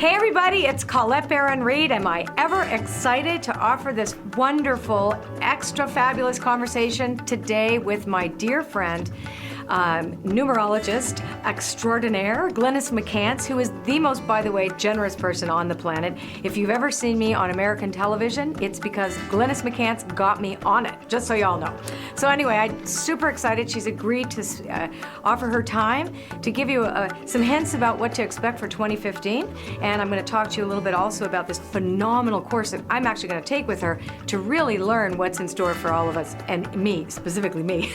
Hey everybody, it's Colette Baron-Reid. Am I ever excited to offer this wonderful, extra fabulous conversation today with my dear friend, numerologist extraordinaire, Glynis McCants, who is the most, by the way, generous person on the planet. If you've ever seen me on American television, it's because Glynis McCants got me on it, just so y'all know. So anyway, I'm super excited. She's agreed to offer her time to give you some hints about what to expect for 2015. And I'm going to talk to you a little bit also about this phenomenal course that I'm actually going to take with her to really learn what's in store for all of us, and me, specifically me,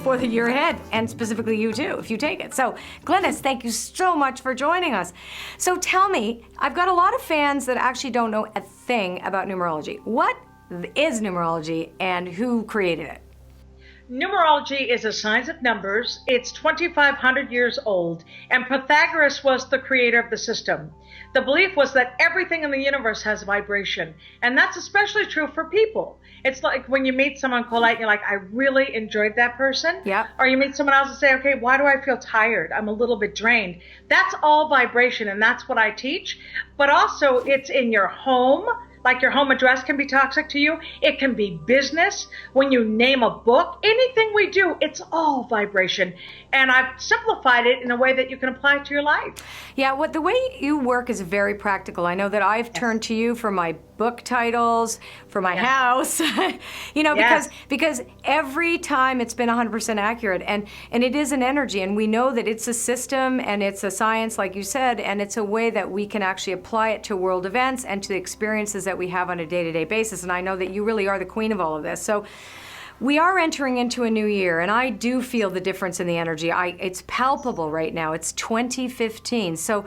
for the year ahead, and specifically you too, if you take it. So, Glynis, thank you so much for joining us. So tell me, I've got a lot of fans that actually don't know a thing about numerology. What is numerology and who created it? Numerology is a science of numbers. It's 2,500 years old, and Pythagoras was the creator of the system. The belief was that everything in the universe has vibration, and that's especially true for people. It's like when you meet someone, Colette, you're like, I really enjoyed that person. Yeah. Or you meet someone else and say, okay, why do I feel tired? I'm a little bit drained. That's all vibration, and that's what I teach. But also, it's in your home. Like your home address can be toxic to you. It can be business. When you name a book, anything we do, it's all vibration. And I've simplified it in a way that you can apply it to your life. Yeah, the way you work is very practical. I know that I've turned to you for my book titles, for my house, because every time it's been 100% accurate, and it is an energy, and we know that it's a system and it's a science, like you said, and it's a way that we can actually apply it to world events and to the experiences that we have on a day-to-day basis. And I know that you really are the queen of all of this. So we are entering into a new year, and I do feel the difference in the energy. It's palpable right now. It's 2015. So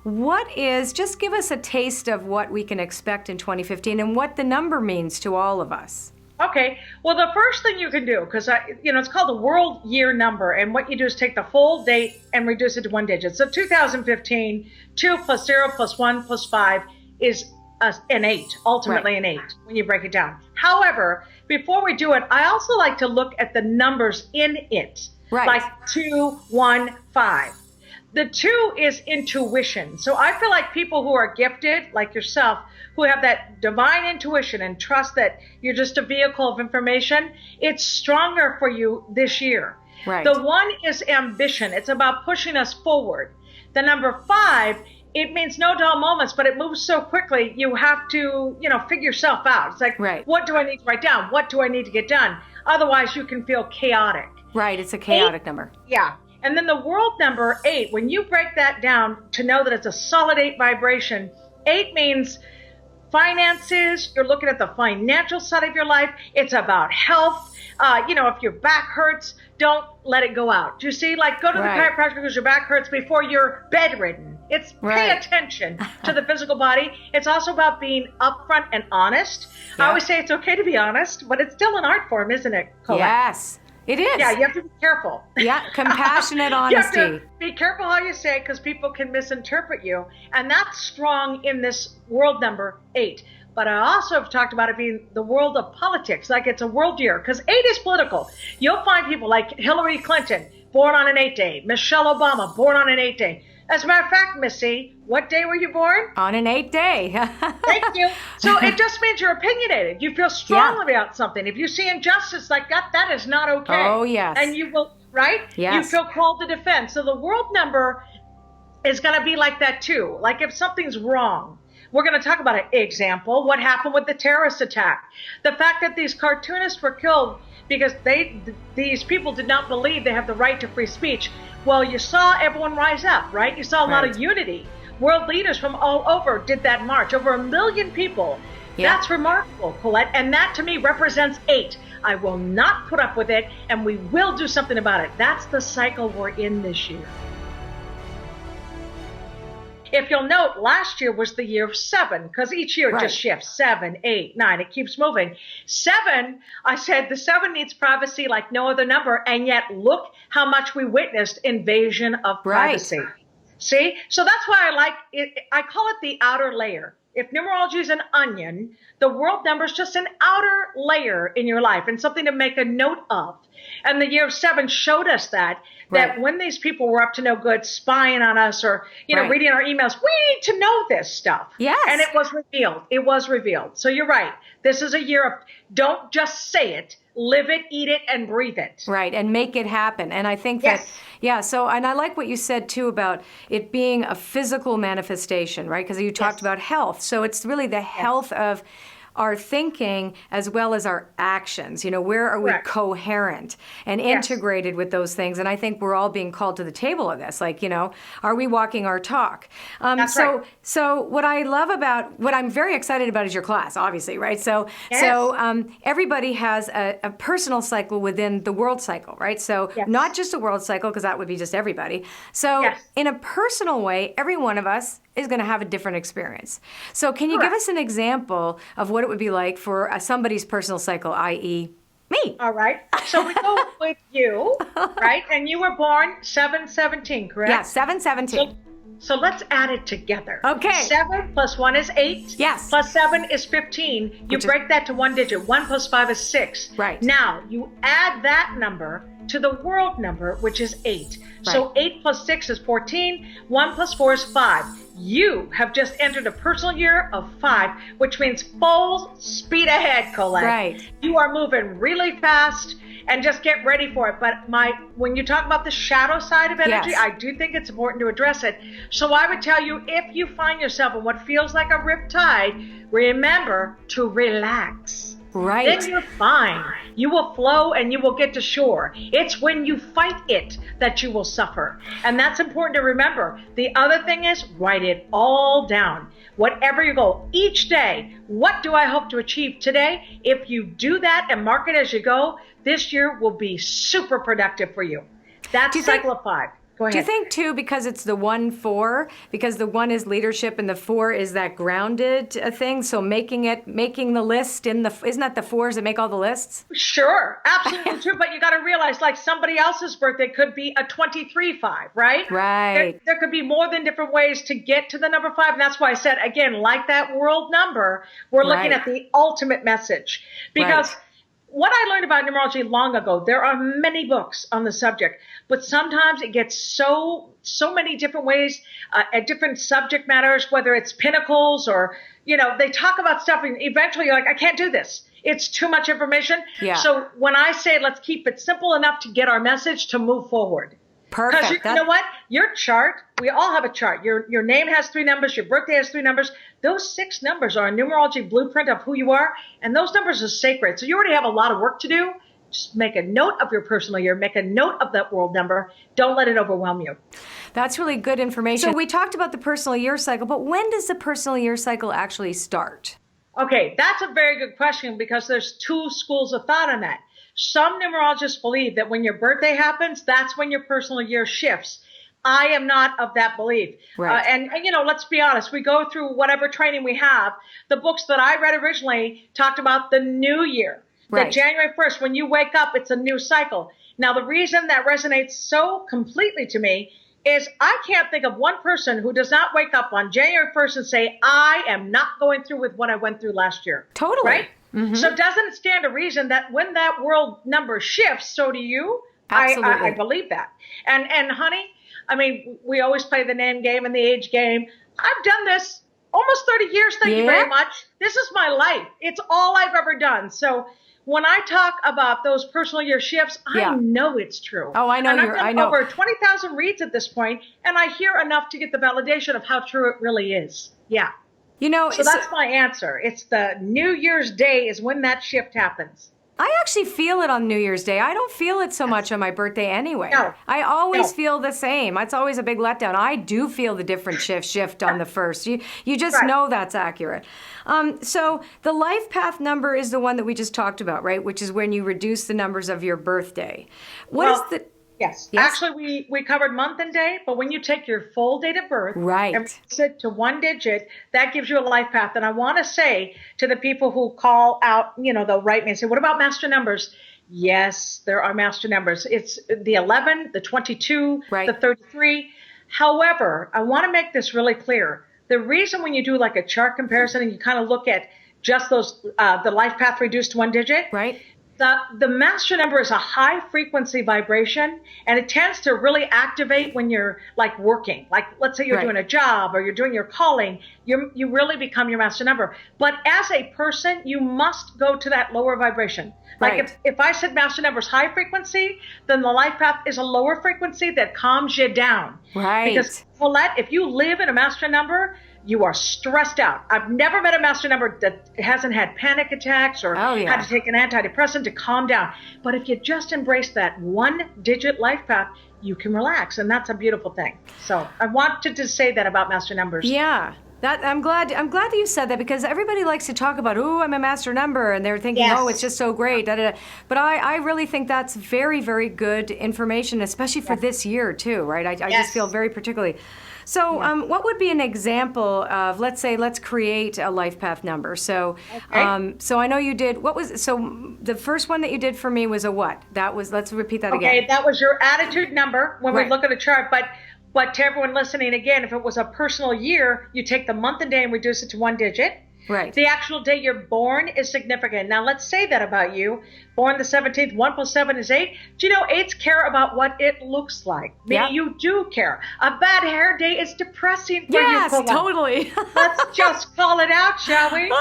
just give us a taste of what we can expect in 2015 and what the number means to all of us. Okay, well, the first thing you can do, because it's called the world year number, and what you do is take the full date and reduce it to one digit. So 2015, 2 plus 0 plus 1 plus 5 is an 8, ultimately an 8 when you break it down. However, before we do it, I also like to look at the numbers in it, like 2, 1, 5. The 2 is intuition. So I feel like people who are gifted, like yourself, who have that divine intuition and trust that you're just a vehicle of information, it's stronger for you this year. Right. The 1 is ambition. It's about pushing us forward. The number 5, it means no dull moments, but it moves so quickly, you have to, figure yourself out. It's like, What do I need to write down? What do I need to get done? Otherwise, you can feel chaotic. Right, it's a chaotic 8, number. Yeah. And then the world number 8, when you break that down to know that it's a solid 8 vibration, 8 means finances. You're looking at the financial side of your life. It's about health. If your back hurts, don't let it go out. Do you see? Like, go to the chiropractor because your back hurts before you're bedridden. It's pay attention to the physical body. It's also about being upfront and honest. I always say it's okay to be honest, but it's still an art form, isn't it, Colette? Yes, it is. Yeah, you have to be careful. Yeah, compassionate honesty. You have to be careful how you say it because people can misinterpret you. And that's strong in this world number 8. But I also have talked about it being the world of politics, like it's a world year, because 8 is political. You'll find people like Hillary Clinton, born on an 8 day. Michelle Obama, born on an 8 day. As a matter of fact, Missy, what day were you born? On an 8 day. Thank you. So it just means you're opinionated. You feel strongly about something. If you see injustice like that is not okay. Oh, yes. And you will, right? Yes. You feel called to defend. So the world number is going to be like that too. Like if something's wrong. We're going to talk about an example, what happened with the terrorist attack. The fact that these cartoonists were killed because these people did not believe they have the right to free speech. Well, you saw everyone rise up, right? You saw a lot of unity. World leaders from all over did that march, over 1 million people. Yeah. That's remarkable, Colette, and that to me represents 8. I will not put up with it, and we will do something about it. That's the cycle we're in this year. If you'll note, last year was the year of 7, because each year it just shifts. 7, 8, 9, it keeps moving. 7, I said the 7 needs privacy like no other number, and yet look how much we witnessed invasion of privacy. See? So that's why I like it. I call it the outer layer. if numerology is an onion, the world number is just an outer layer in your life and something to make a note of. And the year of 7 showed us that when these people were up to no good, spying on us or, reading our emails, we need to know this stuff. Yes. And it was revealed. It was revealed. So you're right. This is a year of don't just say it, live it, eat it, and breathe it. Right, and make it happen. And I think that, and I like what you said too about it being a physical manifestation, right? Because you talked about health. So it's really the health of our thinking as well as our actions. Where are we coherent and integrated with those things? And I think we're all being called to the table of this. Like, are we walking our talk? That's right. So what I love about, what I'm very excited about is your class, obviously, right? So everybody has a personal cycle within the world cycle, right? So not just a world cycle, because that would be just everybody. So in a personal way, every one of us is going to have a different experience. So can you give us an example of what it would be like for somebody's personal cycle, i.e. me? All right. So we go with you, right? And you were born 7/17, correct? Yeah, 7/17. So let's add it together. Okay. 7 plus 1 is 8. Yes. Plus 7 is 15. You break that to one digit. 1 plus 5 is 6. Right. Now, you add that number to the world number, which is 8. Right. So 8 plus 6 is 14. 1 plus 4 is 5. You have just entered a personal year of 5, which means full speed ahead, Colette. Right. You are moving really fast, and just get ready for it. But when you talk about the shadow side of energy, I do think it's important to address it. So I would tell you, if you find yourself in what feels like a riptide, remember to relax. Right. Then you're fine. You will flow and you will get to shore. It's when you fight it that you will suffer. And that's important to remember. The other thing is, write it all down. Whatever your goal, each day, what do I hope to achieve today? If you do that and mark it as you go, this year will be super productive for you. That's cycle of 5. Go ahead. Do you think too, because it's the 1-4, because the 1 is leadership and the 4 is that grounded thing? So making the list isn't that the 4s that make all the lists? Sure, absolutely true. But you got to realize, like, somebody else's birthday could be a 23-5, right? Right. There could be more than different ways to get to the number 5, and that's why I said again, like that world number, we're looking at the ultimate message because. What I learned about numerology long ago, there are many books on the subject, but sometimes it gets so many different ways at different subject matters, whether it's pinnacles or, they talk about stuff and eventually you're like, I can't do this. It's too much information. Yeah. So when I say let's keep it simple enough to get our message to move forward. Perfect. Because you know what? Your chart, we all have a chart. Your name has 3 numbers. Your birthday has 3 numbers. Those 6 numbers are a numerology blueprint of who you are, and those numbers are sacred. So you already have a lot of work to do. Just make a note of your personal year. Make a note of that world number. Don't let it overwhelm you. That's really good information. So we talked about the personal year cycle, but when does the personal year cycle actually start? Okay, that's a very good question because there's 2 schools of thought on that. Some numerologists believe that when your birthday happens, that's when your personal year shifts. I am not of that belief. Right. And let's be honest, we go through whatever training we have. The books that I read originally talked about the new year. Right. That January 1st, when you wake up, it's a new cycle. Now, the reason that resonates so completely to me is I can't think of one person who does not wake up on January 1st and say, I am not going through with what I went through last year. Totally. Right? Mm-hmm. So doesn't it stand to reason that when that world number shifts, so do you? Absolutely. I believe that. And honey, I mean, we always play the name game and the age game. I've done this almost 30 years. Thank you very much. This is my life. It's all I've ever done. So when I talk about those personal year shifts, I know it's true. Oh, I know. I've done over 20,000 reads at this point, and I hear enough to get the validation of how true it really is. Yeah. So that's my answer. It's the New Year's Day is when that shift happens. I actually feel it on New Year's Day. I don't feel it so much on my birthday anyway. No. I always feel the same. It's always a big letdown. I do feel the different shift on the 1st. You just know that's accurate. So the life path number is the one that we just talked about, right? Which is when you reduce the numbers of your birthday. What is the... Yes. Actually, we covered month and day, but when you take your full date of birth and reduce it to one digit, that gives you a life path. And I want to say to the people who call out, they'll write me and say, what about master numbers? Yes, there are master numbers. It's the 11, the 22, the 33. However, I want to make this really clear. The reason when you do like a chart comparison and you kind of look at just those, the life path reduced to one digit, Right. the master number is a high frequency vibration, and it tends to really activate when you're like working. Like, let's say you're doing a job or you're doing your calling, you really become your master number. But as a person, you must go to that lower vibration. Like if I said master number is high frequency, then the life path is a lower frequency that calms you down. Right. Because Colette, if you live in a master number, you are stressed out. I've never met a master number that hasn't had panic attacks or had to take an antidepressant to calm down. But if you just embrace that one digit life path, you can relax. And that's a beautiful thing. So I wanted to say that about master numbers. Yeah. I'm glad that you said that, because everybody likes to talk about, oh, I'm a master number, and they're thinking, oh, it's just so great. Da, da, da. But I really think that's very, very good information, especially for this year too, right? I just feel very particularly. So what would be an example of, let's say, let's create a life path number. So so I know you did, so the first one that you did for me was a what? That was, let's repeat that again. Okay, that was your attitude number when we look at a chart. But to everyone listening, again, if it was a personal year, you take the month and day and reduce it to one digit. Right. The actual day you're born is significant. Now, let's say that about you. Born the 17th, 1 plus 7 is 8. Do you know 8s care about what it looks like? Meaning you do care. A bad hair day is depressing for you. Yes, totally. Let's just call it out, shall we?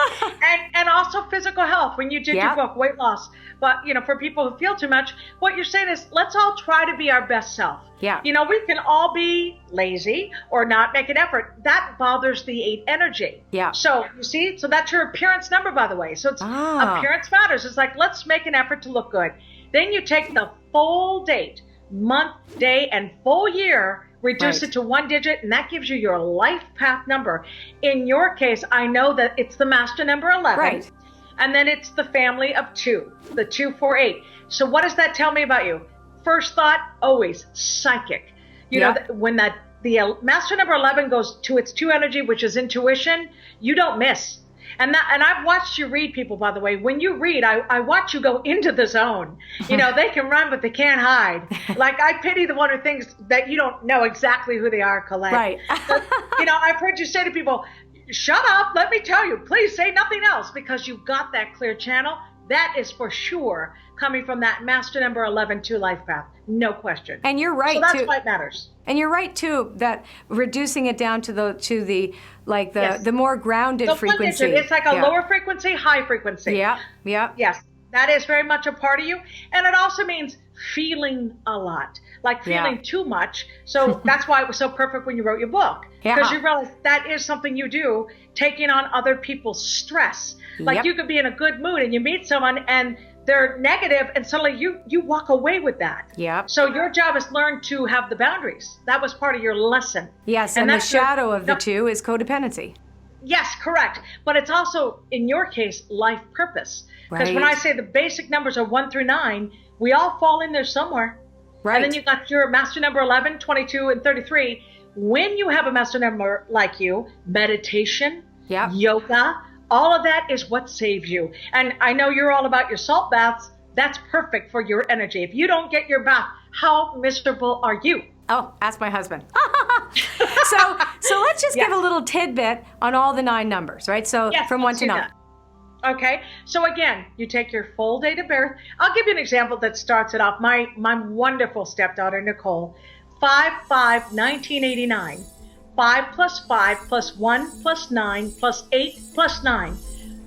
And also physical health. When you did your book, Weight Loss. But, you know, for people who feel too much, what you're saying is, let's all try to be our best self. Yeah. You know, we can all be lazy or not make an effort. That bothers the 8 energy. Yeah. So, you see, so that's your appearance number, by the way. So it's appearance matters. It's like, let's make an effort to look good. Then you take the full date, month, day, and full year, reduce it to one digit, and that gives you your life path number. In your case, I know that it's the master number 11. Right. And then it's the family of 2, the 248. So what does that tell me about you? First thought, always psychic. You know, when the master number 11 goes to its 2 energy, which is intuition, you don't miss. And I've watched you read people, by the way. When you read, I watch you go into the zone. You know, they can run, but they can't hide. Like, I pity the one who thinks that you don't know exactly who they are, Colette. Right. But, you know, I've heard you say to people, shut up, let me tell you, please say nothing else, because you've got that clear channel. That is for sure coming from that master number 11 2 life path. No question. And you're right, so that's why it matters. And you're right too, that reducing it down to the more grounded frequency. It's like a lower frequency, high frequency. Yeah. Yes, that is very much a part of you. And it also means feeling a lot, like feeling too much. So that's why it was so perfect when you wrote your book, because you realize that is something you do, taking on other people's stress. Like you could be in a good mood and you meet someone and they're negative, and suddenly you walk away with that. Yeah. So your job is learn to have the boundaries. That was part of your lesson. Yes, and the shadow of the two is codependency. Yes, correct. But it's also, in your case, life purpose. Because when I say the basic numbers are 1 through 9, we all fall in there somewhere. Right. And then you got your master number 11, 22, and 33. When you have a master number like you, meditation, yoga, all of that is what saves you. And I know you're all about your salt baths. That's perfect for your energy. If you don't get your bath, how miserable are you? Oh, ask my husband. So let's just give a little tidbit on all the 9 numbers, right? So from 1 to 9. That. Okay. So again, you take your full date of birth. I'll give you an example that starts it off. My wonderful stepdaughter, Nicole, 5/5/1989. 5 plus 5 plus 1 plus 9 plus 8 plus 9.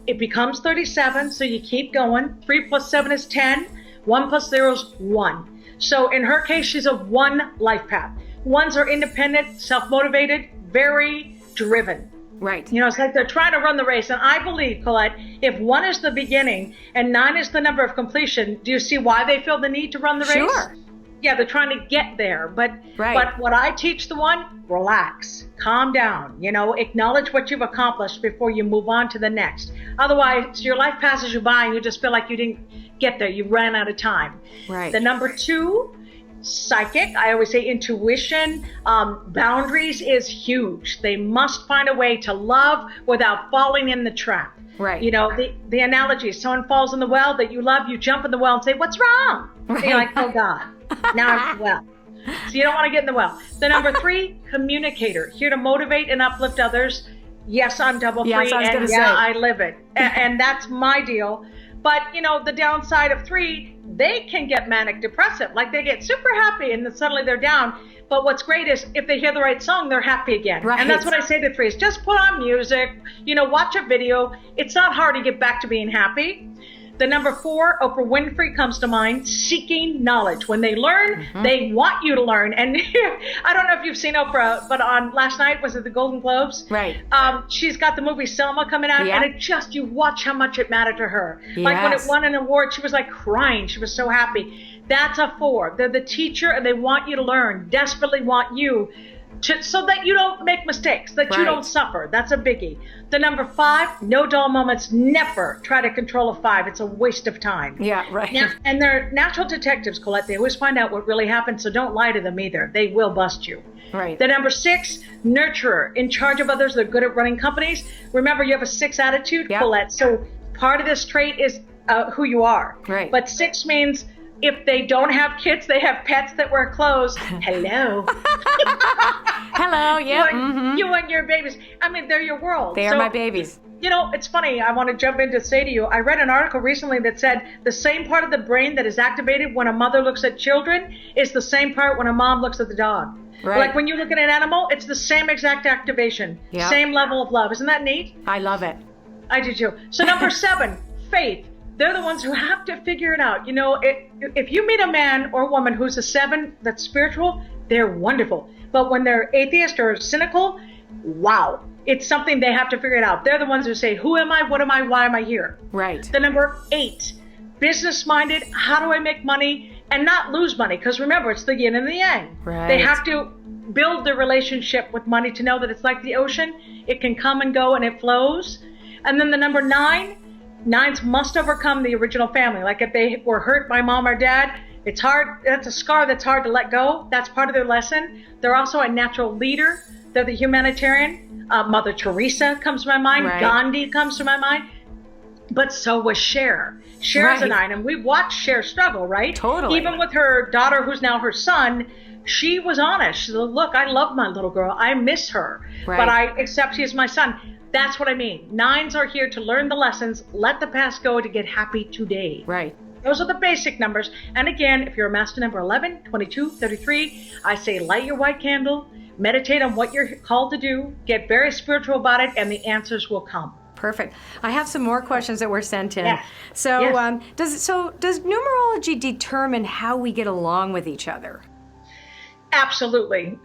It becomes 37, so you keep going. 3 plus 7 is 10. 1 plus 0 is 1. So in her case, she's a 1 life path. 1s are independent, self-motivated, very driven. Right. You know, it's like they're trying to run the race. And I believe, Colette, if 1 is the beginning and 9 is the number of completion, do you see why they feel the need to run the race? Sure. Yeah, they're trying to get there. But what I teach the 1, relax, calm down, you know, acknowledge what you've accomplished before you move on to the next. Otherwise, your life passes you by and you just feel like you didn't get there. You ran out of time. Right. The number 2, psychic, I always say intuition, boundaries is huge. They must find a way to love without falling in the trap. Right. You know, the analogy, someone falls in the well that you love, you jump in the well and say, what's wrong? Right. And you're like, oh God, now I'm well. So you don't want to get in the well. The number 3, communicator, here to motivate and uplift others. Yes, I'm double free, and yeah, I live it. And that's my deal. But, the downside of 3, they can get manic depressive. Like they get super happy and then suddenly they're down. But what's great is if they hear the right song, they're happy again. Right. And that's what I say to 3s. Just put on music, watch a video. It's not hard to get back to being happy. The number 4, Oprah Winfrey comes to mind, seeking knowledge. When they learn, they want you to learn. And I don't know if you've seen Oprah, but on last night, was it the Golden Globes? Right. She's got the movie Selma coming out, and it just, you watch how much it mattered to her. Like when it won an award, she was like crying. She was so happy. That's a 4. They're the teacher, and they want you to learn, desperately want you so that you don't make mistakes, that you don't suffer. That's a biggie. The number 5, no dull moments. Never try to control a 5. It's a waste of time. Yeah, right. And they're natural detectives, Colette. They always find out what really happened, so don't lie to them either. They will bust you. Right. The number 6, nurturer, in charge of others. They're good at running companies. Remember, you have a 6 attitude, Colette. So part of this trait is who you are. Right. But 6 means if they don't have kids, they have pets that wear clothes. Hello. Hello, yeah. You and your babies. I mean, they're your world. They are my babies. It's funny. I want to jump in to say to you, I read an article recently that said the same part of the brain that is activated when a mother looks at children is the same part when a mom looks at the dog. Right. Like when you look at an animal, it's the same exact activation. Yep. Same level of love. Isn't that neat? I love it. I do too. So number 7, faith. They're the ones who have to figure it out. If you meet a man or woman who's a 7 that's spiritual, they're wonderful. But when they're atheist or cynical, wow, it's something they have to figure it out. They're the ones who say, who am I? What am I? Why am I here? Right. The number 8, business-minded. How do I make money and not lose money? Because remember, it's the yin and the yang. Right. They have to build their relationship with money to know that it's like the ocean. It can come and go and it flows. And then the number 9, 9s must overcome the original family. Like if they were hurt by mom or dad, it's hard. That's a scar that's hard to let go. That's part of their lesson. They're also a natural leader. They're the humanitarian. Mother Teresa comes to my mind. Right. Gandhi comes to my mind. But so was Cher. Cher's a 9, and we've watched Cher struggle, right? Totally. Even with her daughter, who's now her son, she was honest. She said, look, I love my little girl. I miss her, but I accept she is my son. That's what I mean. 9s are here to learn the lessons, let the past go to get happy today. Right. Those are the basic numbers. And again, if you're a master number 11, 22, 33, I say light your white candle, meditate on what you're called to do, get very spiritual about it, and the answers will come. Perfect. I have some more questions that were sent in. Yeah. So, does numerology determine how we get along with each other? Absolutely.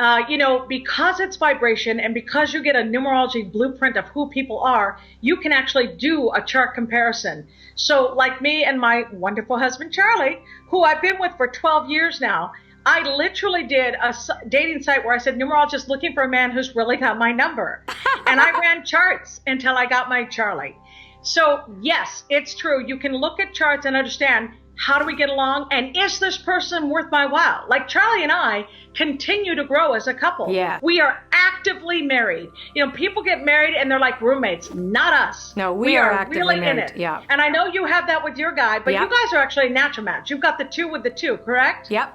Because it's vibration and because you get a numerology blueprint of who people are, you can actually do a chart comparison. So like me and my wonderful husband, Charlie, who I've been with for 12 years now, I literally did a dating site where I said, numerologist looking for a man who's really got my number. And I ran charts until I got my Charlie. So yes, it's true. You can look at charts and understand, how do we get along? And is this person worth my while? Like Charlie and I continue to grow as a couple. Yeah. We are actively married. People get married and they're like roommates. Not us. No, we are actively really married. in it. Yeah. And I know you have that with your guy, but you guys are actually a natural match. You've got the 2 with the 2, correct? Yep.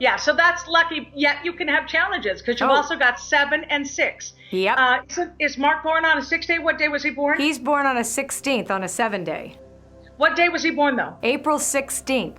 Yeah, so that's lucky. Yet you can have challenges because you've also got 7 and 6. Yep. So is Mark born on a 6 day? What day was he born? He's born on a 16th, on a 7 day. What day was he born, though? April 16th.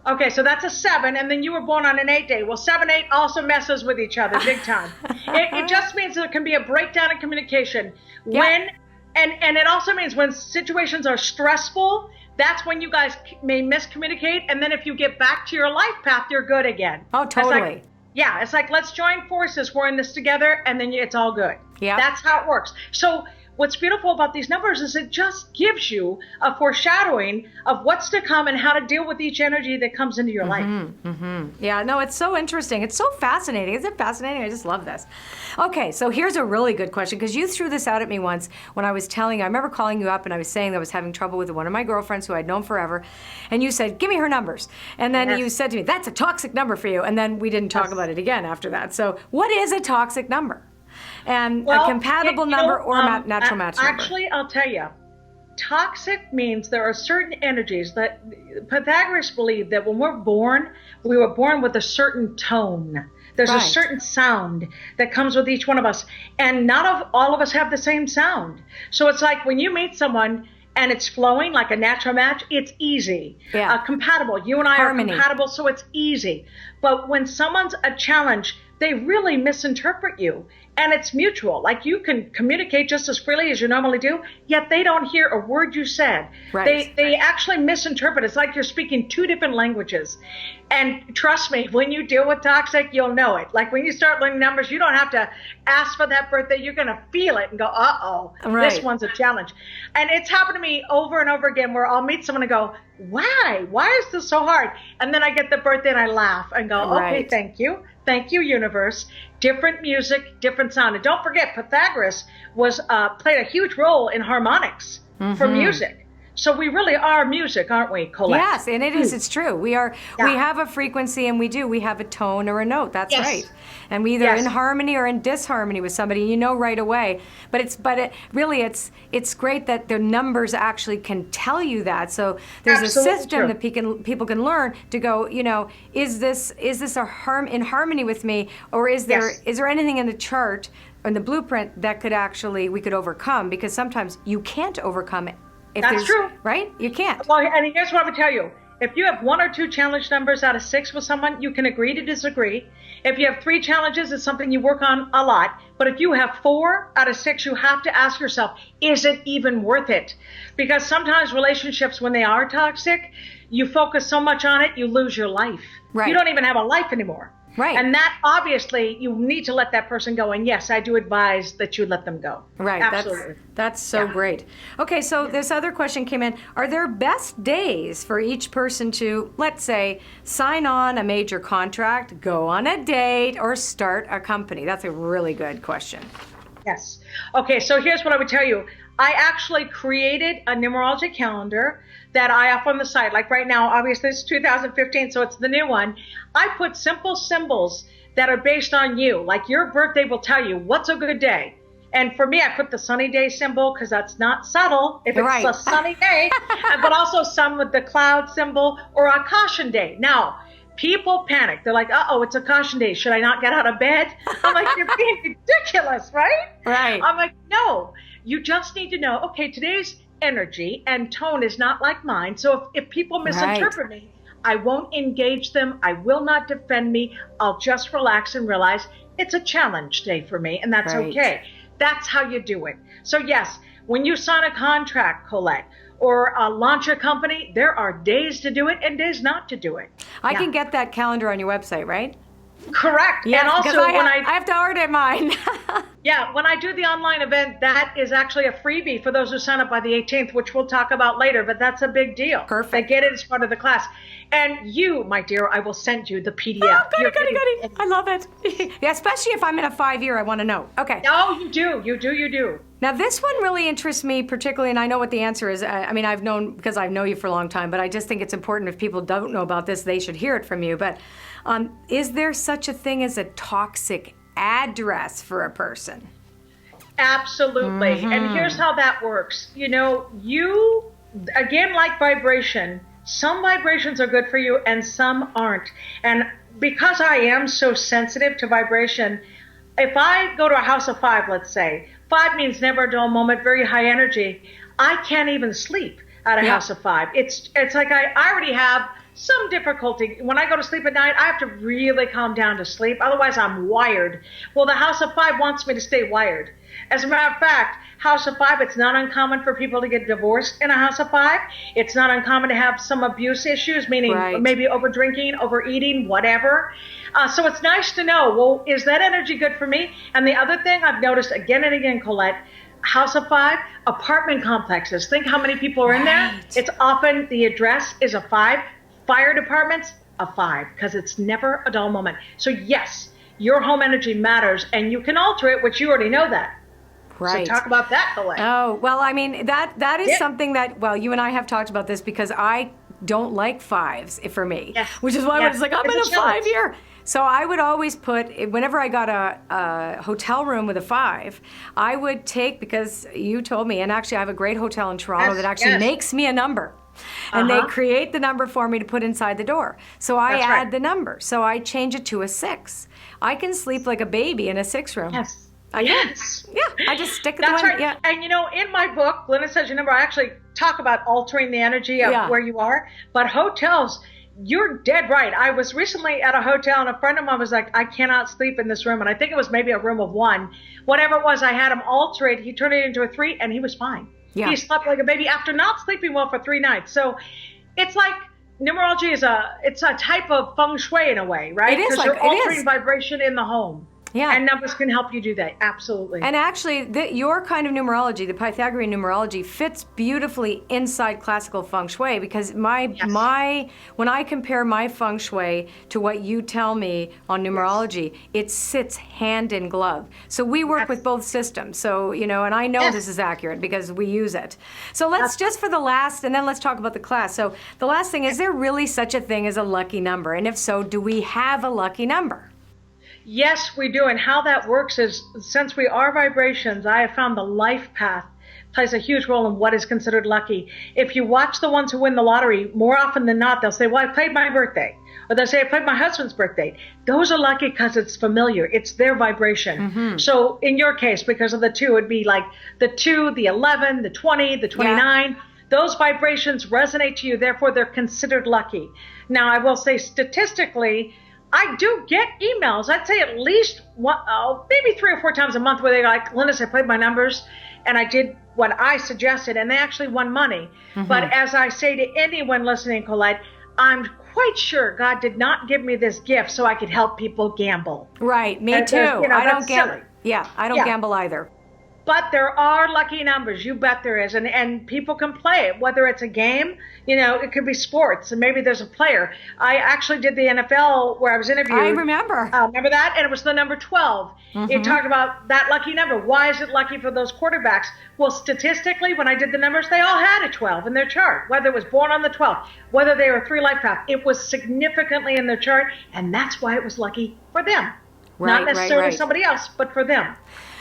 Okay, so that's a 7, and then you were born on an 8 day. Well, 7, 8 also messes with each other big time. It just means there can be a breakdown in communication. When, and it also means when situations are stressful, that's when you guys may miscommunicate, and then if you get back to your life path, you're good again. Oh, totally. It's like, let's join forces. We're in this together, and then it's all good. Yeah. That's how it works. So what's beautiful about these numbers is it just gives you a foreshadowing of what's to come and how to deal with each energy that comes into your life. Yeah, no, it's so interesting. It's so fascinating. Isn't it fascinating? I just love this. Okay, so here's a really good question, because you threw this out at me once when I was telling you. I remember calling you up and I was saying that I was having trouble with one of my girlfriends who I'd known forever. And you said, give me her numbers. And then you said to me, that's a toxic number for you. And then we didn't talk about it again after that. So what is a toxic number? And a compatible number or natural match number? Actually, I'll tell you, Toxic means there are certain energies that Pythagoras believed that when we're born, we were born with a certain tone. There's a certain sound that comes with each one of us. And not all of us have the same sound. So it's like when you meet someone and it's flowing like a natural match, it's easy. Compatible. You and I Harmony. are compatible, so it's easy. But when someone's a challenge, they really misinterpret you. And it's mutual. Like you can communicate just as freely as you normally do, yet they don't hear a word you said. They actually misinterpret. It's like you're speaking two different languages. And trust me, when you deal with toxic, you'll know it. Like when you start learning numbers, you don't have to ask for that birthday. You're going to feel it and go, uh-oh, this one's a challenge. And it's happened to me over and over again where I'll meet someone and go, why? Why is this so hard? And then I get the birthday and I laugh and go, okay, thank you. Thank you, universe. Different music, different sound. And don't forget, Pythagoras played a huge role in harmonics for music. So we really are music, aren't we, Colette? Yes, and it is. It's true. We are. We have a frequency, and we have a tone or a note. That's right. And we either in harmony or in disharmony with somebody. You know right away. But it's great that the numbers actually can tell you that. So there's a system that people can learn to go. You know, is this in harmony with me, or is there anything in the chart or in the blueprint that we could overcome? Because sometimes you can't overcome it. That's true. Right? You can't. Well, and here's what I'm going to tell you. If you have 1 or 2 challenge numbers out of 6 with someone, you can agree to disagree. If you have 3 challenges, it's something you work on a lot. But if you have 4 out of 6, you have to ask yourself, is it even worth it? Because sometimes relationships, when they are toxic, you focus so much on it, you lose your life. You don't even have a life anymore. And that, obviously, you need to let that person go. And yes, I do advise that you let them go. Absolutely. That's so great. Okay, so this other question came in. Are there best days for each person to, let's say, sign on a major contract, go on a date, or start a company? That's a really good question. Yes. Okay, so here's what I would tell you. I actually created a numerology calendar that I have on the site. Like right now, obviously it's 2015, so it's the new one. I put simple symbols that are based on you. Like your birthday will tell you what's a good day. And for me, I put the sunny day symbol because that's not subtle if it's a sunny day, but also some with the cloud symbol or a caution day. Now, people panic. They're like, uh-oh, it's a caution day. Should I not get out of bed? I'm like, you're being ridiculous, right? I'm like, no. You just need to know, okay, today's energy and tone is not like mine. So if people misinterpret me, I won't engage them. I will not defend me. I'll just relax and realize it's a challenge day for me, and that's okay. That's how you do it. So yes, when you sign a contract, Colette, or launch a company, there are days to do it and days not to do it. I can get that calendar on your website, right? Correct. Yes, and also I have to order mine. When I do the online event, that is actually a freebie for those who sign up by the 18th, which we'll talk about later, but that's a big deal. Perfect. They get it as part of the class. And you, my dear, I will send you the PDF. Oh, goody. I love it. Yeah, especially if I'm in a 5-year, I want to know. Okay. Oh, you do. Now, this one really interests me particularly, and I know what the answer is. I mean, I've known, because I've known you for a long time, but I just think it's important if people don't know about this, they should hear it from you. But is there such a thing as a toxic address for a person? Absolutely. And here's how that works. You know, you, again, like vibration, some vibrations are good for you and some aren't. And because I am so sensitive to vibration, if I go to a house of 5, let's say, 5 means never a dull moment, very high energy, I can't even sleep at a house of 5. It's like I already have some difficulty. When I go to sleep at night, I have to really calm down to sleep. Otherwise, I'm wired. Well, the house of 5 wants me to stay wired. As a matter of fact, house of 5, it's not uncommon for people to get divorced in a house of 5. It's not uncommon to have some abuse issues, meaning maybe over drinking, overeating, whatever. So it's nice to know, well, is that energy good for me? And the other thing I've noticed again and again, Colette, house of 5, apartment complexes. Think how many people are in there. It's often the address is a 5. Fire departments, a 5, because it's never a dull moment. So yes, your home energy matters, and you can alter it, which you already know that. So talk about that, Colette. Oh, well, I mean, that is something that, well, you and I have talked about this because I don't like 5s for me, which is why I was like, I'm in a 5-year. So I would always put, whenever I got a hotel room with a 5, I would take, because you told me, and actually I have a great hotel in Toronto that actually makes me a number. And they create the number for me to put inside the door. So I add the number. So I change it to a 6. I can sleep like a baby in a 6 room. Yes. Yeah, I just stick it That's the one. right. Yeah. And in my book, Glynis Says Your Number, I actually talk about altering the energy of where you are. But hotels, you're dead right. I was recently at a hotel and a friend of mine was like, I cannot sleep in this room. And I think it was maybe a room of 1. Whatever it was, I had him alter it. He turned it into a 3 and he was fine. Yeah. He slept like a baby after not sleeping well for 3 nights. So it's like numerology is it's a type of feng shui in a way, right? It is. Because you're altering vibration in the home. Yeah. And numbers can help you do that. Absolutely. And actually, your kind of numerology, the Pythagorean numerology, fits beautifully inside classical feng shui, because when I compare my feng shui to what you tell me on numerology, it sits hand in glove. So we work with both systems. So, and I know this is accurate because we use it. So let's just for the last, and then let's talk about the class. So the last thing, is there really such a thing as a lucky number? And if so, do we have a lucky number? Yes, we do. And how that works is, since we are vibrations, I have found the life path plays a huge role in what is considered lucky. If you watch the ones who win the lottery, more often than not, they'll say, well, I played my birthday. Or they'll say, I played my husband's birthday. Those are lucky because it's familiar. It's their vibration. So in your case, because of the 2, it'd be like the 2, the 11, the 20, the 29. Yeah. Those vibrations resonate to you. Therefore, they're considered lucky. Now, I will say statistically, I do get emails. I'd say at least maybe 3 or 4 times a month where they're like, Glynis, I played my numbers and I did what I suggested, and they actually won money. But as I say to anyone listening, Colette, I'm quite sure God did not give me this gift so I could help people gamble. Right, me too. I don't gamble. Yeah, I don't gamble either. But there are lucky numbers. You bet there is. And people can play it, whether it's a game, it could be sports, and maybe there's a player. I actually did the NFL where I was interviewed. I remember. Remember that? And it was the number 12. It talked about that lucky number. Why is it lucky for those quarterbacks? Well, statistically, when I did the numbers, they all had a 12 in their chart, whether it was born on the 12th, whether they were 3 life path. It was significantly in their chart, and that's why it was lucky for them. Not necessarily somebody else, but for them.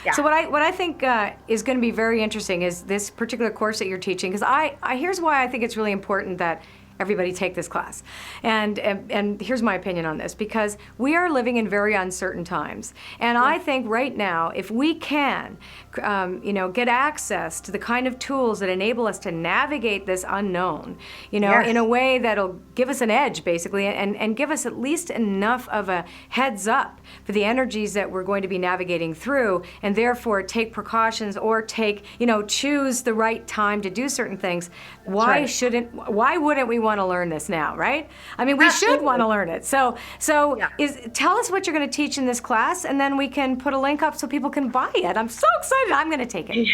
Yeah. So what I think is going to be very interesting is this particular course that you're teaching, because here's why I think it's really important that everybody take this class. And here's my opinion on this, because we are living in very uncertain times. And I think right now, if we can, get access to the kind of tools that enable us to navigate this unknown, in a way that'll give us an edge, basically, and give us at least enough of a heads up for the energies that we're going to be navigating through, and therefore take precautions or choose the right time to do certain things. Why wouldn't we want to learn this now, right? I mean, we should want to learn it. So tell us what you're going to teach in this class, and then we can put a link up so people can buy it. I'm so excited. I'm going to take it.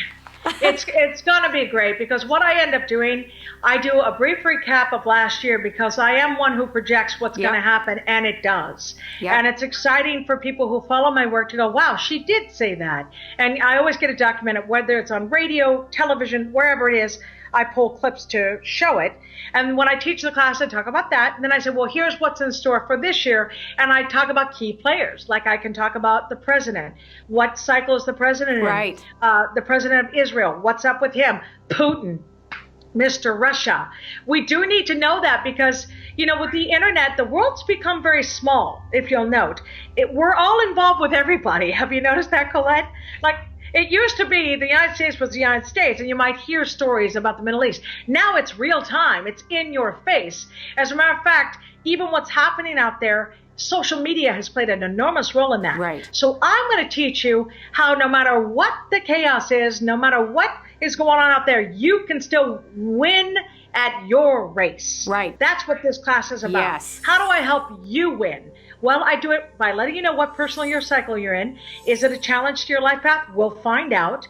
It's going to be great, because what I end up doing, I do a brief recap of last year, because I am one who projects what's going to happen, and it does. And it's exciting for people who follow my work to go, wow, she did say that. And I always get it documented, whether it's on radio, television, wherever it is. I pull clips to show it. And when I teach the class, I talk about that. And then I say, well, here's what's in store for this year. And I talk about key players. Like I can talk about the president. What cycle is the president in? Right. The president of Israel. What's up with him? Putin. Mr. Russia. We do need to know that, because, with the internet, the world's become very small, if you'll note. We're all involved with everybody. Have you noticed that, Colette? Like, it used to be the United States was the United States, and you might hear stories about the Middle East. Now it's real time. It's in your face. As a matter of fact, even what's happening out there, social media has played an enormous role in that. Right. So I'm going to teach you how, no matter what the chaos is, no matter what is going on out there, you can still win at your race. Right. That's what this class is about. Yes. How do I help you win? Well, I do it by letting you know what personal year cycle you're in. Is it a challenge to your life path? We'll find out.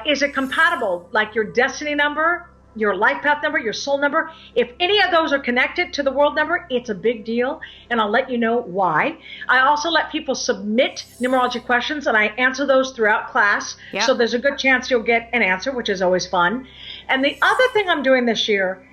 Is it compatible, like your destiny number, your life path number, your soul number? If any of those are connected to the world number, it's a big deal, and I'll let you know why. I also let people submit numerology questions, and I answer those throughout class. Yep. So there's a good chance you'll get an answer, which is always fun. And the other thing I'm doing this year,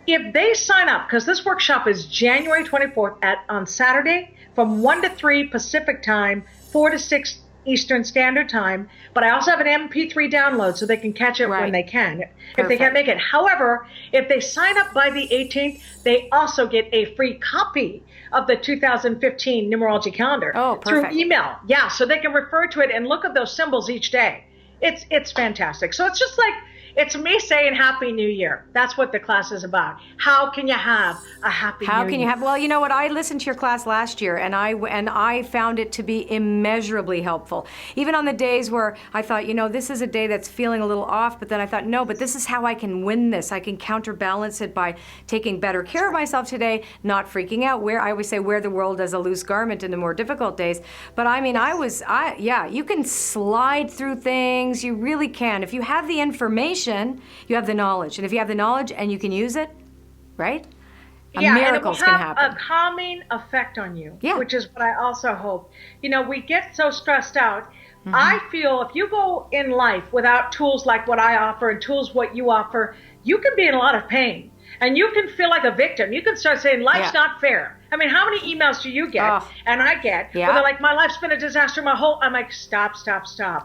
if they sign up, because this workshop is January 24th on Saturday from 1 to 3 Pacific time, 4 to 6 Eastern Standard Time, but I also have an MP3 download so they can catch it when they can, if they can't make it. However, if they sign up by the 18th, they also get a free copy of the 2015 numerology calendar through email. Yeah, so they can refer to it and look at those symbols each day. It's fantastic. So it's just like, it's me saying Happy New Year. That's what the class is about. How can you have a Happy New Year? How can you have? Well, you know what? I listened to your class last year, and I found it to be immeasurably helpful. Even on the days where I thought, this is a day that's feeling a little off, but then I thought, no, but this is how I can win this. I can counterbalance it by taking better care of myself today, not freaking out. I always say wear the world as a loose garment in the more difficult days. But I mean, you can slide through things. You really can. If you have the information, you have the knowledge. And if you have the knowledge and you can use it, right? Miracles can happen. And it will have a calming effect on you, which is what I also hope. We get so stressed out. I feel if you go in life without tools like what I offer and tools what you offer, you can be in a lot of pain. And you can feel like a victim. You can start saying, life's not fair. I mean, how many emails do you get? And I get, where they're like, my life's been a disaster. I'm like, stop.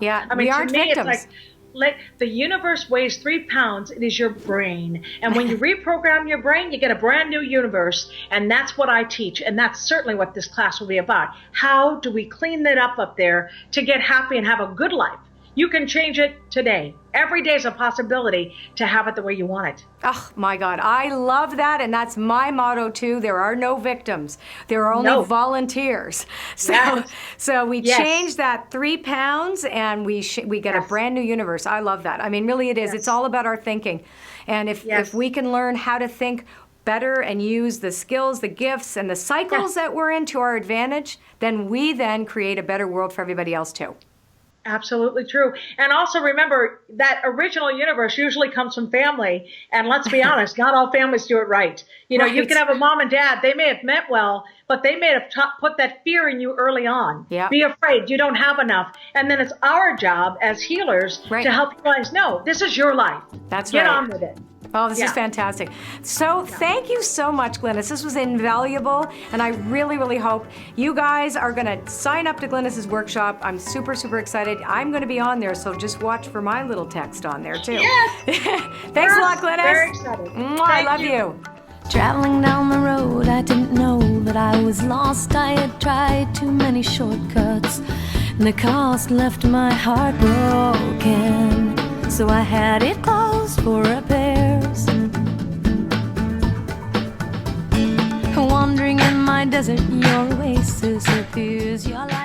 Yeah, I mean, we aren't to me, victims. it's like, the universe weighs 3 pounds. It is your brain. And when you reprogram your brain, you get a brand new universe. And that's what I teach. And that's certainly what this class will be about. How do we clean that up there to get happy and have a good life? You can change it today. Every day is a possibility to have it the way you want it. Oh, my God. I love that, and that's my motto, too. There are no victims. There are only volunteers. So we change that 3 pounds, and we get a brand new universe. I love that. I mean, really it is. It's all about our thinking. And if we can learn how to think better and use the skills, the gifts, and the cycles that we're in to our advantage, then we create a better world for everybody else, too. Absolutely true. And also remember that original universe usually comes from family. And let's be honest, not all families do it right. You can have a mom and dad. They may have meant well, but they may have put that fear in you early on. Be afraid. You don't have enough. And then it's our job as healers to help you guys know this is your life. Get on with it. Oh, this is fantastic. So thank you so much, Glynis. This was invaluable, and I really, really hope you guys are going to sign up to Glynis's workshop. I'm super, super excited. I'm going to be on there, so just watch for my little text on there, too. Yes! Thanks a lot, Glynis. Very excited. I love you. Traveling down the road, I didn't know that I was lost. I had tried too many shortcuts, and the cost left my heart broken. So I had it closed for repairs. Wandering in my desert, your oasis appears. Your life